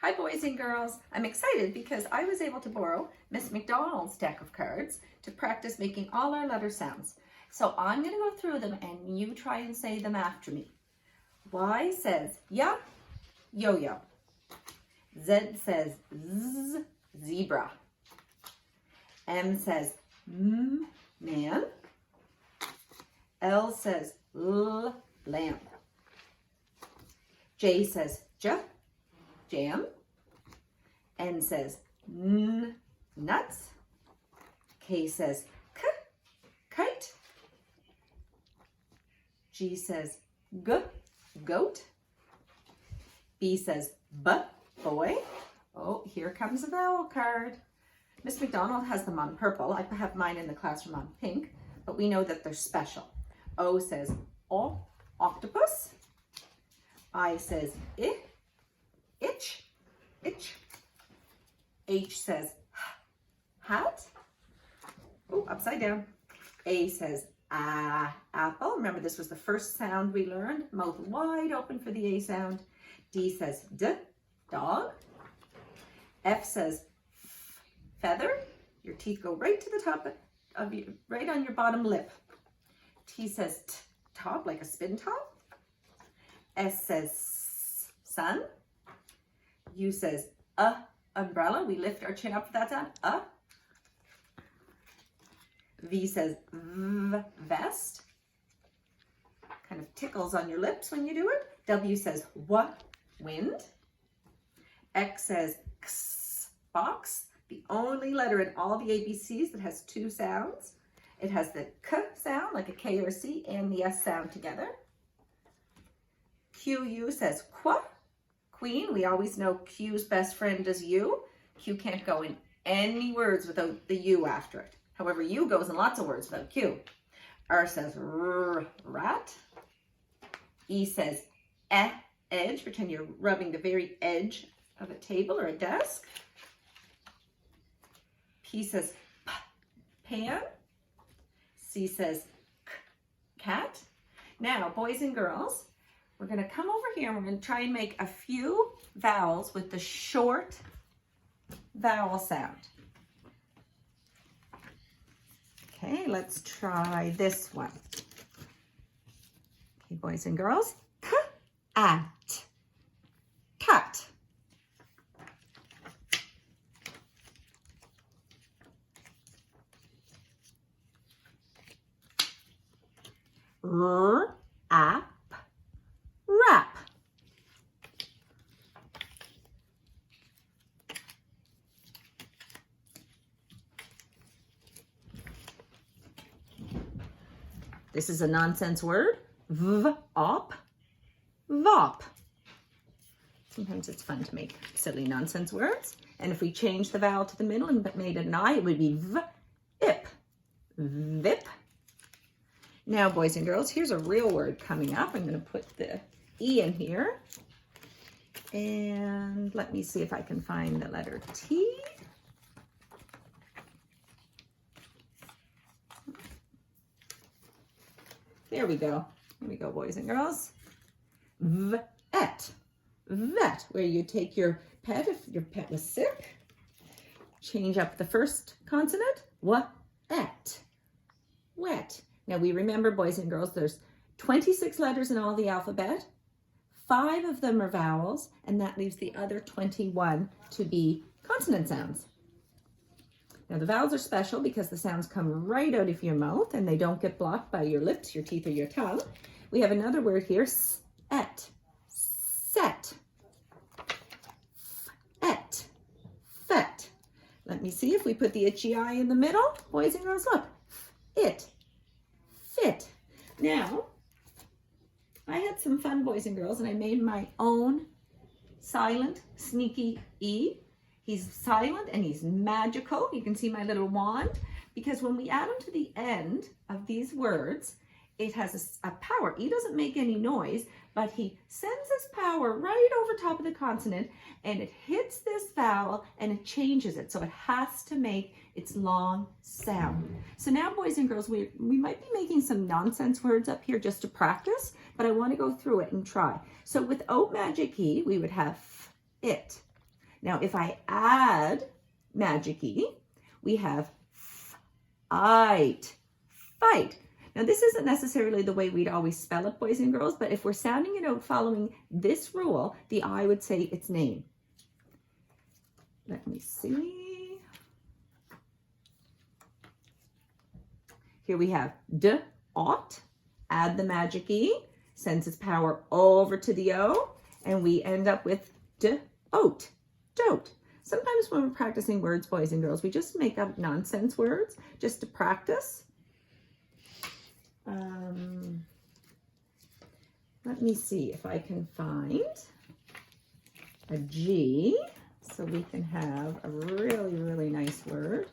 Hi boys and girls. I'm excited because I was able to borrow Miss McDonald's deck of cards to practice making all our letter sounds. So I'm going to go through them and you try and say them after me. Y says ya, yo-yo. Z says z, zebra. M says man. L says l, lamp. J says j, jam. N says nuts. K says kite. G says goat. B says boy. Oh, here comes a vowel card. Miss McDonald has them on purple. I have mine in the classroom on pink, but we know that they're special. O says octopus. I says itch. H says hat. Oh, upside down. A says apple. Remember, this was the first sound we learned. Mouth wide open for the A sound. D says dog. F says feather. Your teeth go right to the top of your, right on your bottom lip. T says top, like a spin top. S says sun. U says umbrella. We lift our chin up for that sound. V says vest. Kind of tickles on your lips when you do it. W says wind. X says box. The only letter in all the ABCs that has two sounds. It has the k sound, like a K or a C, and the S sound together. QU says queen. We always know Q's best friend is U. Q can't go in any words without the U after it. However, U goes in lots of words without Q. R says rat. E says edge. Pretend you're rubbing the very edge of a table or a desk. P says pan. C says cat. Now, boys and girls, we're going to come over here and we're going to try and make a few vowels with the short vowel sound. Okay, let's try this one. Okay, boys and girls. Cat. Wrap. This is a nonsense word. Vop. Sometimes it's fun to make silly nonsense words. And if we change the vowel to the middle and made it an I, it would be vip. Vip. Now, boys and girls, here's a real word coming up. I'm going to put the E in here. And let me see if I can find the letter T. There we go. Here we go, boys and girls. Vet, where you take your pet, if your pet was sick, change up the first consonant. Wet. Now we remember, boys and girls, there's 26 letters in all the alphabet. 5 of them are vowels, and that leaves the other 21 to be consonant sounds. Now the vowels are special because the sounds come right out of your mouth and they don't get blocked by your lips, your teeth, or your tongue. We have another word here, set. Fet. Let me see if we put the itchy eye in the middle. Boys and girls, look. Fit. Now, I had some fun, boys and girls, and I made my own silent, sneaky E. He's silent and he's magical. You can see my little wand, because when we add him to the end of these words, it has a power. E doesn't make any noise, but he sends his power right over top of the consonant, and it hits this vowel and it changes it. So it has to make its long sound. So now, boys and girls, we might be making some nonsense words up here just to practice, but I want to go through it and try. So without magic E, we would have it. Now, if I add magic E, we have fight, fight. Now, this isn't necessarily the way we'd always spell it, boys and girls, but if we're sounding it out following this rule, the I would say its name. Let me see. Here we have d-ought. Add the magic E, sends its power over to the O, and we end up with d-oat, dote. Sometimes when we're practicing words, boys and girls, we just make up nonsense words just to practice. Let me see if I can find a G so we can have a really, really nice word.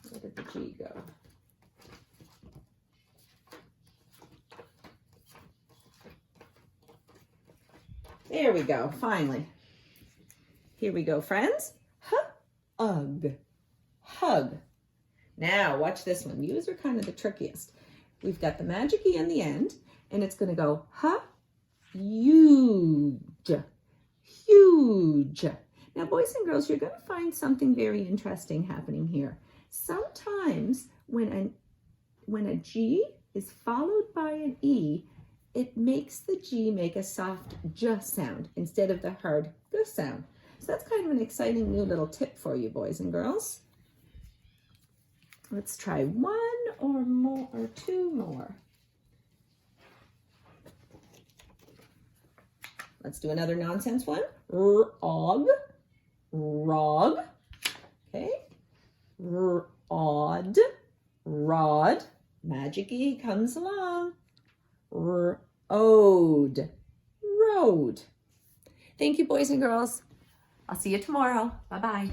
Where did the G go? There we go, finally. Here we go, friends. Hug, hug. Now, watch this one. These are kind of the trickiest. We've got the magic E in the end, and it's going to go huge, huge. Now, boys and girls, you're going to find something very interesting happening here. Sometimes when a G is followed by an E, it makes the G make a soft J sound instead of the hard G sound. So that's kind of an exciting new little tip for you, boys and girls. Let's try one or more or two more. Let's do another nonsense one. Rog, rog. Okay. Rod, rod. Magic E comes along. Road, road. Thank you, boys and girls. I'll see you tomorrow. Bye-bye.